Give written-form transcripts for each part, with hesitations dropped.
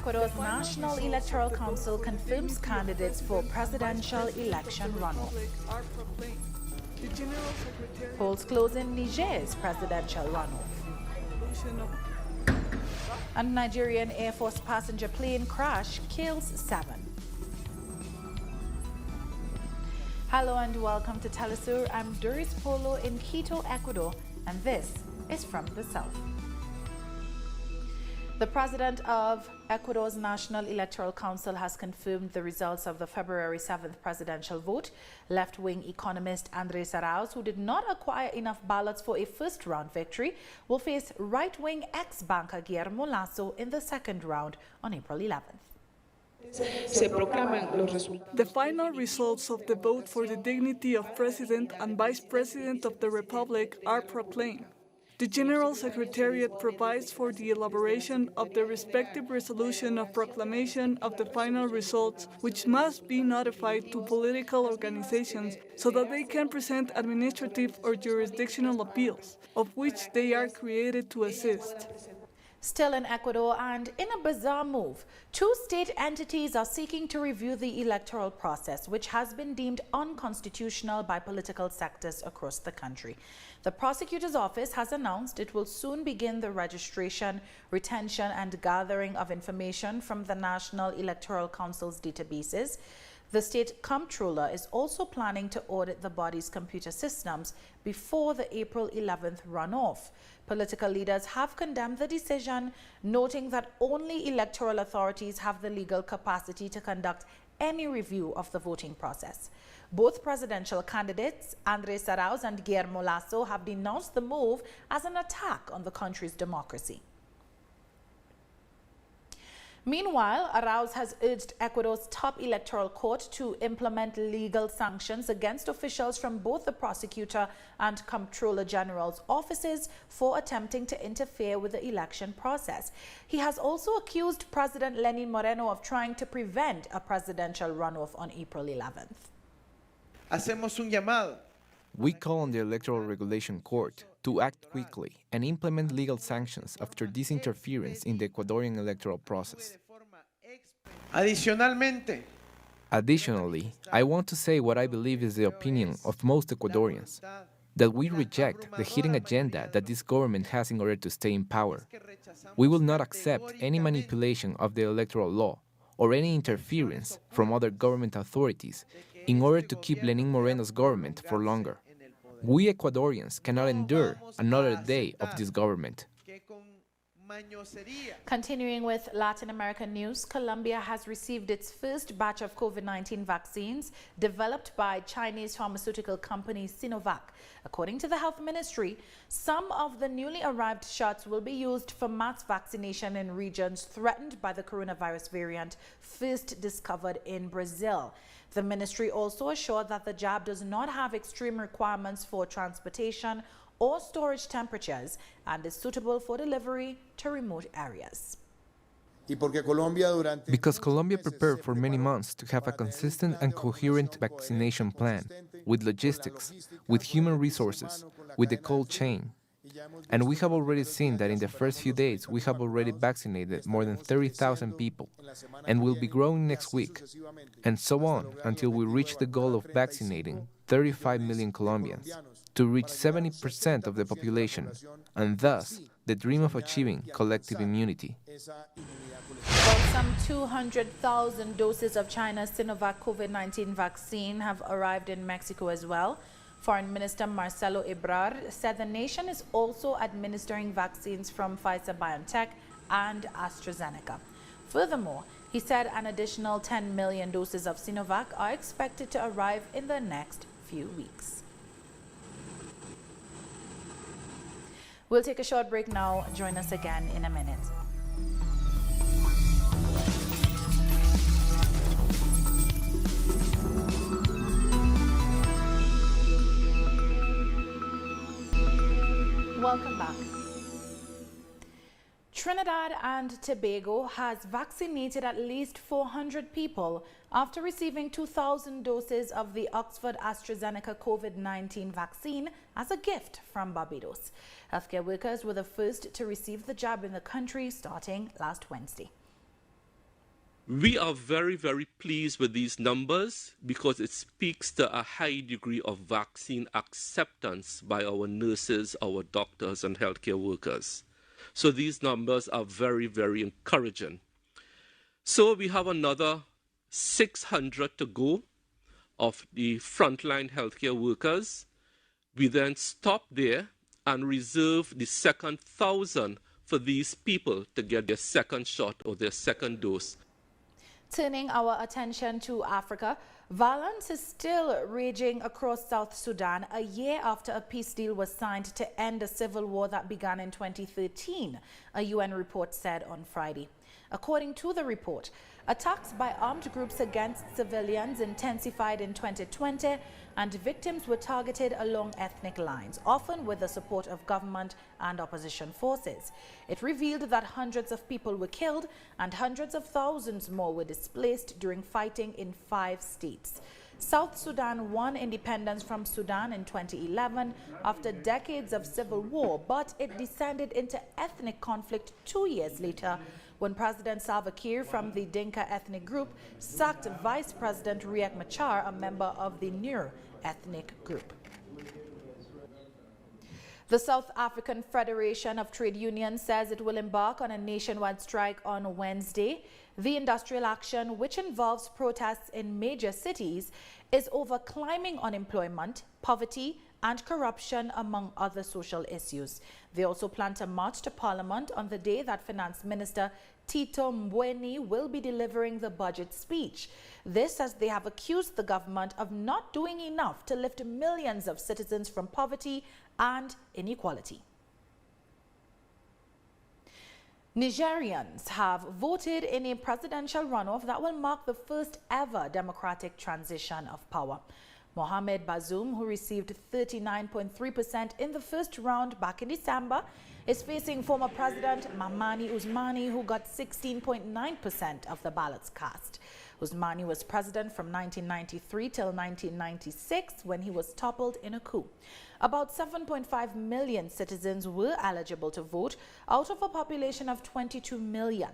Ecuador's National Electoral Council confirms candidates for presidential election runoff. Polls close in Niger's presidential runoff. A Nigerian Air Force passenger plane crash kills 7. Hello and welcome to TeleSUR. I'm Doris Polo in Quito, Ecuador, and this is From the South. The president of Ecuador's National Electoral Council has confirmed the results of the February 7th presidential vote. Left-wing economist Andres Arauz, who did not acquire enough ballots for a first-round victory, will face right-wing ex-banker Guillermo Lasso in the second round on April 11th. The final results of the vote for the dignity of President and Vice President of the Republic are proclaimed. The General Secretariat provides for the elaboration of the respective resolution of proclamation of the final results, which must be notified to political organizations so that they can present administrative or jurisdictional appeals, of which they are created to assist. Still in Ecuador, and in a bizarre move, 2 state entities are seeking to review the electoral process, which has been deemed unconstitutional by political sectors across the country. The prosecutor's office has announced it will soon begin the registration, retention, and gathering of information from the National Electoral Council's databases. The state comptroller is also planning to audit the body's computer systems before the April 11th runoff. Political leaders have condemned the decision, noting that only electoral authorities have the legal capacity to conduct any review of the voting process. Both presidential candidates, Andres Arauz and Guillermo Lasso, have denounced the move as an attack on the country's democracy. Meanwhile, Arauz has urged Ecuador's top electoral court to implement legal sanctions against officials from both the prosecutor and comptroller general's offices for attempting to interfere with the election process. He has also accused President Lenin Moreno of trying to prevent a presidential runoff on April 11th. Hacemos un llamado. We call on the Electoral Regulation Court to act quickly and implement legal sanctions after this interference in the Ecuadorian electoral process. Additionally, I want to say what I believe is the opinion of most Ecuadorians, that we reject the hidden agenda that this government has in order to stay in power. We will not accept any manipulation of the electoral law or any interference from other government authorities in order to keep Lenin Moreno's government for longer. We Ecuadorians cannot endure another day of this government. Continuing with Latin American news, Colombia has received its first batch of COVID-19 vaccines developed by Chinese pharmaceutical company Sinovac. According to the Health Ministry, some of the newly arrived shots will be used for mass vaccination in regions threatened by the coronavirus variant first discovered in Brazil. The ministry also assured that the jab does not have extreme requirements for transportation or storage temperatures and is suitable for delivery to remote areas. Because Colombia prepared for many months to have a consistent and coherent vaccination plan, with logistics, with human resources, with the cold chain. And we have already seen that in the first few days we have already vaccinated more than 30,000 people, and will be growing next week, and so on until we reach the goal of vaccinating 35 million Colombians, to reach 70% of the population, and thus the dream of achieving collective immunity. Well, some 200,000 doses of China's Sinovac COVID-19 vaccine have arrived in Mexico as well. Foreign Minister Marcelo Ebrard said the nation is also administering vaccines from Pfizer-BioNTech and AstraZeneca. Furthermore, he said an additional 10 million doses of Sinovac are expected to arrive in the next few weeks. We'll take a short break now. Join us again in a minute. Welcome back. Trinidad and Tobago has vaccinated at least 400 people after receiving 2,000 doses of the Oxford AstraZeneca COVID-19 vaccine as a gift from Barbados. Healthcare workers were the first to receive the jab in the country starting last Wednesday. We are very, very pleased with these numbers because it speaks to a high degree of vaccine acceptance by our nurses, our doctors, and healthcare workers. So these numbers are very, very encouraging. So we have another 600 to go of the frontline healthcare workers. We then stop there and reserve the second 1,000 for these people to get their second shot or their second dose. Turning our attention to Africa, violence is still raging across South Sudan a year after a peace deal was signed to end a civil war that began in 2013, a UN report said on Friday. According to the report, attacks by armed groups against civilians intensified in 2020 and victims were targeted along ethnic lines, often with the support of government and opposition forces. It revealed that hundreds of people were killed and hundreds of thousands more were displaced during fighting in 5 states. South Sudan won independence from Sudan in 2011 after decades of civil war, but it descended into ethnic conflict 2 years later when President Salva Kiir from the Dinka ethnic group sacked Vice President Riek Machar, a member of the Nuer ethnic group. The South African Federation of Trade Unions says it will embark on a nationwide strike on Wednesday. The industrial action, which involves protests in major cities, is over climbing unemployment, poverty, and corruption, among other social issues. They also plan to march to Parliament on the day that Finance Minister Tito Mboweni will be delivering the budget speech. This as they have accused the government of not doing enough to lift millions of citizens from poverty and inequality. Nigerians have voted in a presidential runoff that will mark the first ever democratic transition of power. Mohamed Bazoum, who received 39.3% in the first round back in December, is facing former President Mamani Usmani, who got 16.9% of the ballots cast. Usmani was president from 1993 till 1996 when he was toppled in a coup. About 7.5 million citizens were eligible to vote out of a population of 22 million.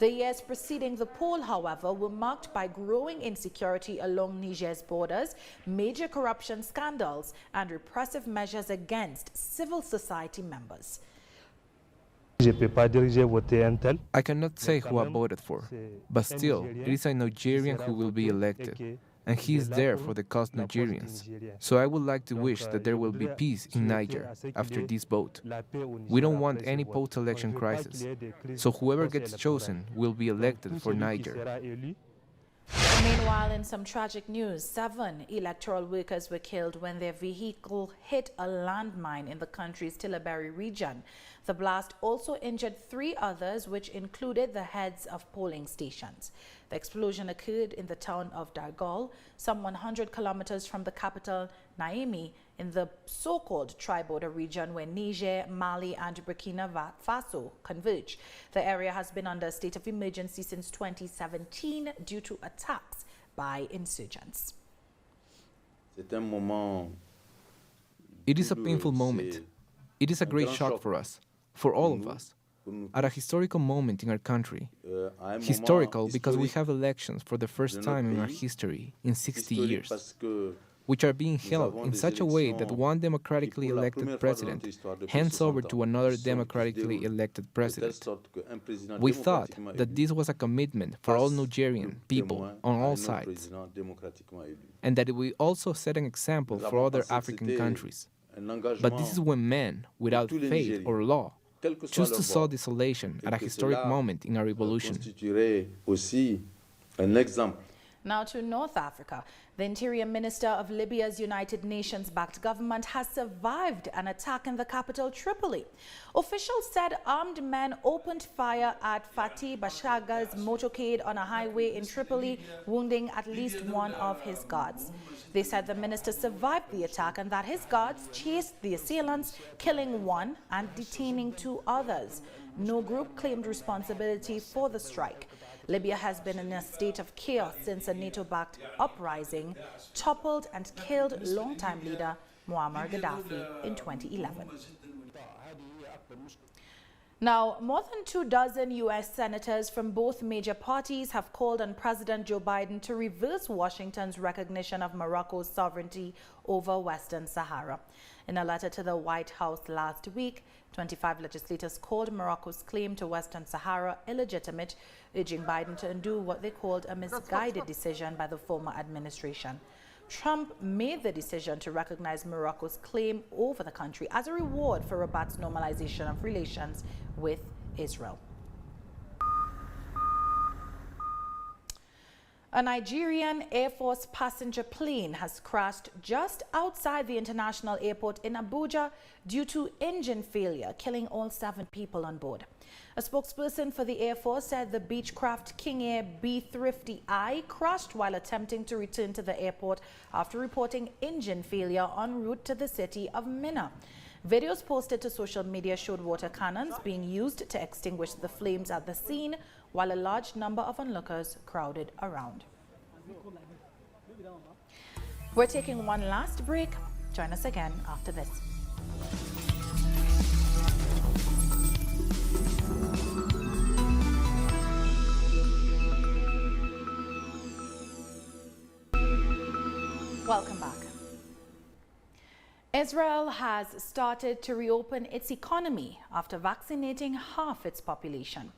The years preceding the poll, however, were marked by growing insecurity along Niger's borders, major corruption scandals, and repressive measures against civil society members. I cannot say who I voted for, but still, it is a Nigerian who will be elected, and he is there for the cause Nigerians. So I would like to wish that there will be peace in Niger after this vote. We don't want any post-election crisis, so whoever gets chosen will be elected for Niger. Meanwhile, in some tragic news, 7 electoral workers were killed when their vehicle hit a landmine in the country's Tilaberi region. The blast also injured 3 others, which included the heads of polling stations. The explosion occurred in the town of Dargol, some 100 kilometers from the capital, Niamey, in the so-called tri-border region where Niger, Mali, and Burkina Faso converge. The area has been under a state of emergency since 2017 due to attacks by insurgents. It is a painful moment. It is a great shock for us, for all of us, at a historical moment in our country. Historical because we have elections for the first time in our history in 60 years, which are being held in such a way that one democratically elected president hands over to another democratically elected president. We thought that this was a commitment for all Nigerian people on all sides, and that it will also set an example for other African countries. But this is when men, without faith or law, choose to sow desolation at a historic moment in our revolution. Now to North Africa. The Interior Minister of Libya's United Nations-backed government has survived an attack in the capital, Tripoli. Officials said armed men opened fire at Fatih Bashaga's motorcade on a highway in Tripoli, wounding at least one of his guards. They said the minister survived the attack and that his guards chased the assailants, killing one and detaining 2 others. No group claimed responsibility for the strike. Libya has been in a state of chaos since a NATO-backed uprising toppled and killed longtime leader Muammar Gaddafi in 2011. Now, more than 24 U.S. senators from both major parties have called on President Joe Biden to reverse Washington's recognition of Morocco's sovereignty over Western Sahara. In a letter to the White House last week, 25 legislators called Morocco's claim to Western Sahara illegitimate, urging Biden to undo what they called a misguided decision by the former administration. Trump made the decision to recognize Morocco's claim over the country as a reward for Rabat's normalization of relations with Israel. A Nigerian Air Force passenger plane has crashed just outside the international airport in Abuja due to engine failure, killing all 7 people on board. A spokesperson for the Air Force said the Beechcraft King Air B-350I crashed while attempting to return to the airport after reporting engine failure en route to the city of Minna. Videos posted to social media showed water cannons being used to extinguish the flames at the scene, while a large number of onlookers crowded around. We're taking one last break. Join us again after this. Welcome back. Israel has started to reopen its economy after vaccinating half its population.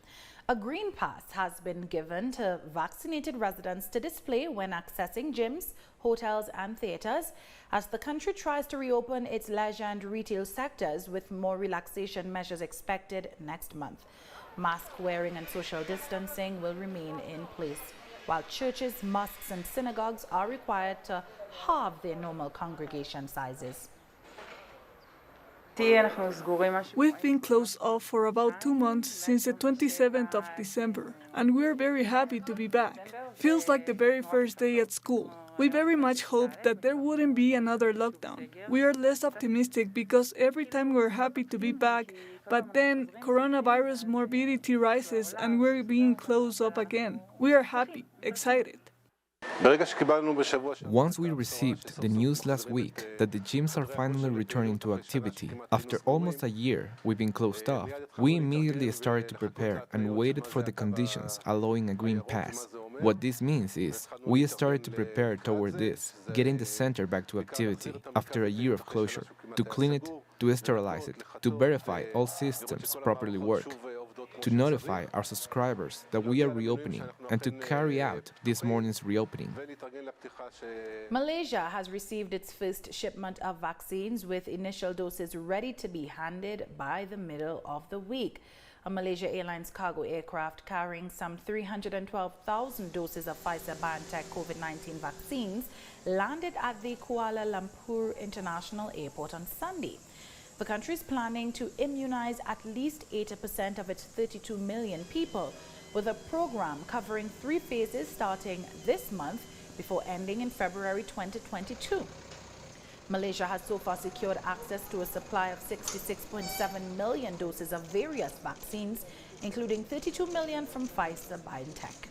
A green pass has been given to vaccinated residents to display when accessing gyms, hotels and theaters as the country tries to reopen its leisure and retail sectors with more relaxation measures expected next month. Mask wearing and social distancing will remain in place, while churches, mosques and synagogues are required to halve their normal congregation sizes. We've been closed off for about 2 months since the 27th of December, and we're very happy to be back. Feels like the very first day at school. We very much hoped that there wouldn't be another lockdown. We are less optimistic because every time we're happy to be back, but then coronavirus morbidity rises and we're being closed up again. We are happy, excited. Once we received the news last week that the gyms are finally returning to activity, after almost a year we've been closed off, we immediately started to prepare and waited for the conditions allowing a green pass. What this means is, we started to prepare toward this, getting the center back to activity after a year of closure, to clean it, to sterilize it, to verify all systems properly work, to notify our subscribers that we are reopening, and to carry out this morning's reopening. Malaysia has received its first shipment of vaccines, with initial doses ready to be handed by the middle of the week. A Malaysia Airlines cargo aircraft carrying some 312,000 doses of Pfizer-BioNTech COVID-19 vaccines landed at the Kuala Lumpur International Airport on Sunday. The country is planning to immunize at least 80% of its 32 million people, with a program covering 3 phases starting this month before ending in February 2022. Malaysia has so far secured access to a supply of 66.7 million doses of various vaccines, including 32 million from Pfizer-BioNTech.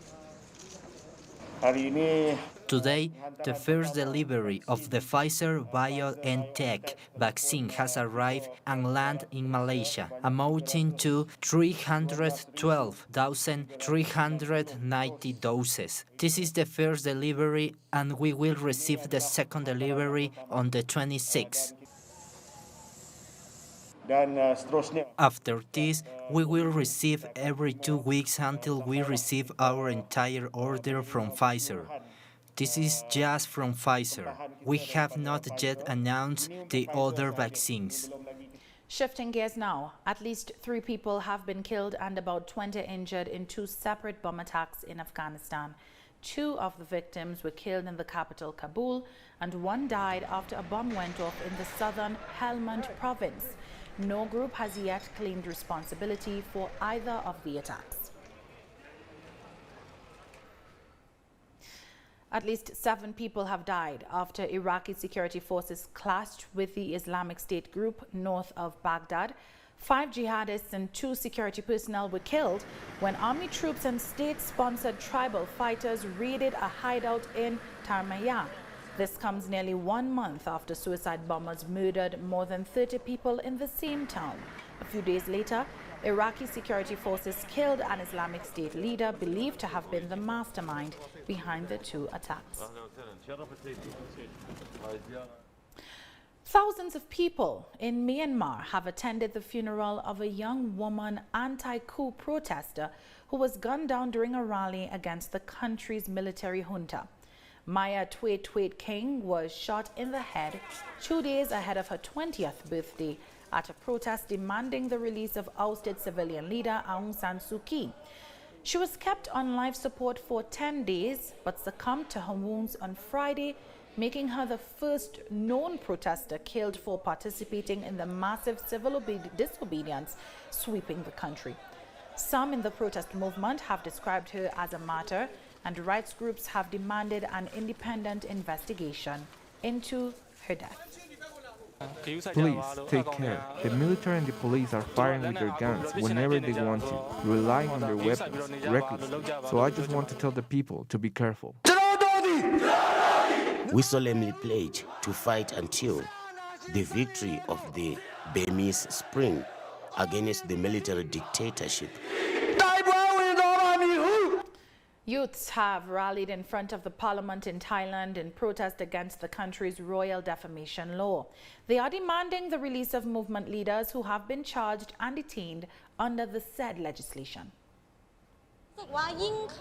Today, the first delivery of the Pfizer-BioNTech vaccine has arrived and landed in Malaysia, amounting to 312,390 doses. This is the first delivery, and we will receive the second delivery on the 26th. After this, we will receive every 2 weeks until we receive our entire order from Pfizer. This is just from Pfizer. We have not yet announced the other vaccines. Shifting gears now, at least 3 people have been killed and about 20 injured in 2 separate bomb attacks in Afghanistan. 2 of the victims were killed in the capital, Kabul, and 1 died after a bomb went off in the southern Helmand province. No group has yet claimed responsibility for either of the attacks. At least 7 people have died after Iraqi security forces clashed with the Islamic State group north of Baghdad. 5 jihadists and 2 security personnel were killed when army troops and state-sponsored tribal fighters raided a hideout in Tarmaya. This comes nearly 1 month after suicide bombers murdered more than 30 people in the same town. A few days later, Iraqi security forces killed an Islamic State leader believed to have been the mastermind behind the two attacks. Thousands of people in Myanmar have attended the funeral of a young woman anti-coup protester who was gunned down during a rally against the country's military junta. Maya Twait King was shot in the head 2 days ahead of her 20th birthday at a protest demanding the release of ousted civilian leader Aung San Suu Kyi. She was kept on life support for 10 days but succumbed to her wounds on Friday, making her the first known protester killed for participating in the massive civil disobedience sweeping the country. Some in the protest movement have described her as a martyr, and rights groups have demanded an independent investigation into her death. Please take care. The military and the police are firing with their guns whenever they want to, relying on their weapons recklessly. So I just want to tell the people to be careful. We solemnly pledge to fight until the victory of the Burmese Spring against the military dictatorship. Youths have rallied in front of the parliament in Thailand in protest against the country's royal defamation law. They are demanding the release of movement leaders who have been charged and detained under the said legislation.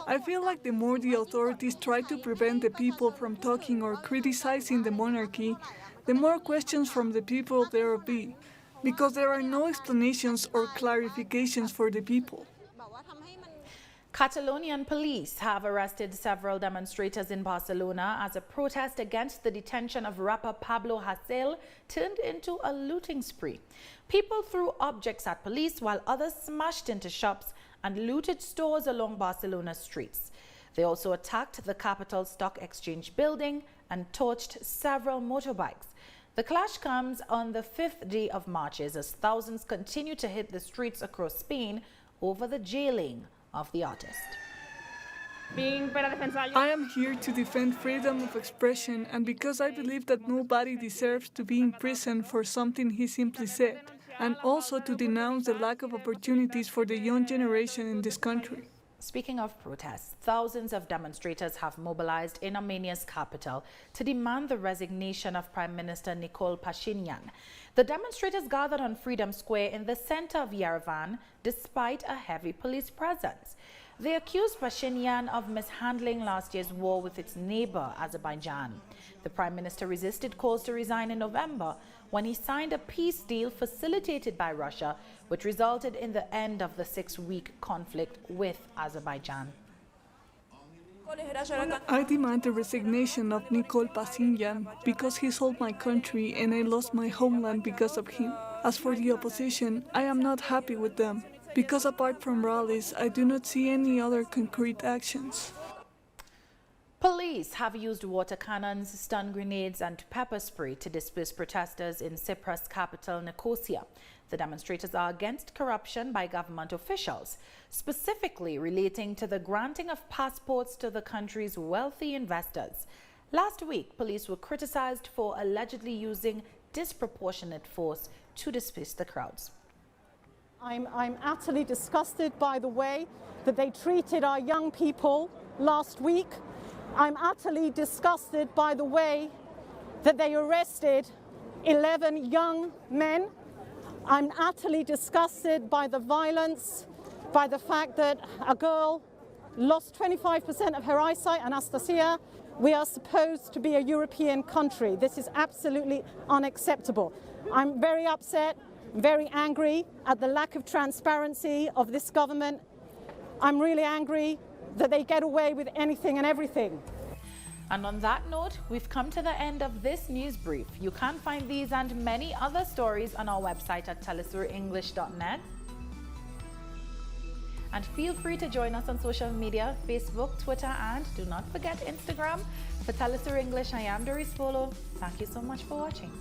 I feel like the more the authorities try to prevent the people from talking or criticizing the monarchy, the more questions from the people there will be, because there are no explanations or clarifications for the people. Catalonian police have arrested several demonstrators in Barcelona as a protest against the detention of rapper Pablo Hasél turned into a looting spree. People threw objects at police while others smashed into shops and looted stores along Barcelona streets. They also attacked the capital stock exchange building and torched several motorbikes. The clash comes on the 5th day of marches as thousands continue to hit the streets across Spain over the jailing of the artist. I am here to defend freedom of expression, and because I believe that nobody deserves to be in prison for something he simply said, and also to denounce the lack of opportunities for the young generation in this country. Speaking of protests, thousands of demonstrators have mobilized in Armenia's capital to demand the resignation of Prime Minister Nikol Pashinyan. The demonstrators gathered on Freedom Square in the center of Yerevan despite a heavy police presence. They accused Pashinyan of mishandling last year's war with its neighbor, Azerbaijan. The Prime Minister resisted calls to resign in November when he signed a peace deal facilitated by Russia, which resulted in the end of the 6-week conflict with Azerbaijan. I demand the resignation of Nikol Pashinyan because he sold my country and I lost my homeland because of him. As for the opposition, I am not happy with them, because apart from rallies, I do not see any other concrete actions. Police have used water cannons, stun grenades and pepper spray to disperse protesters in Cyprus' capital Nicosia. The demonstrators are against corruption by government officials, specifically relating to the granting of passports to the country's wealthy investors. Last week, police were criticized for allegedly using disproportionate force to disperse the crowds. I'm utterly disgusted by the way that they treated our young people last week. I'm utterly disgusted by the way that they arrested 11 young men. I'm utterly disgusted by the violence, by the fact that a girl lost 25% of her eyesight, Anastasia. We are supposed to be a European country. This is absolutely unacceptable. I'm very upset, very angry at the lack of transparency of this government. I'm really angry that they get away with anything and everything. And on that note, we've come to the end of this news brief. You can find these and many other stories on our website at telesurenglish.net. And feel free to join us on social media, Facebook, Twitter, and do not forget Instagram. For TeleSUR English, I am Doris Polo. Thank you so much for watching.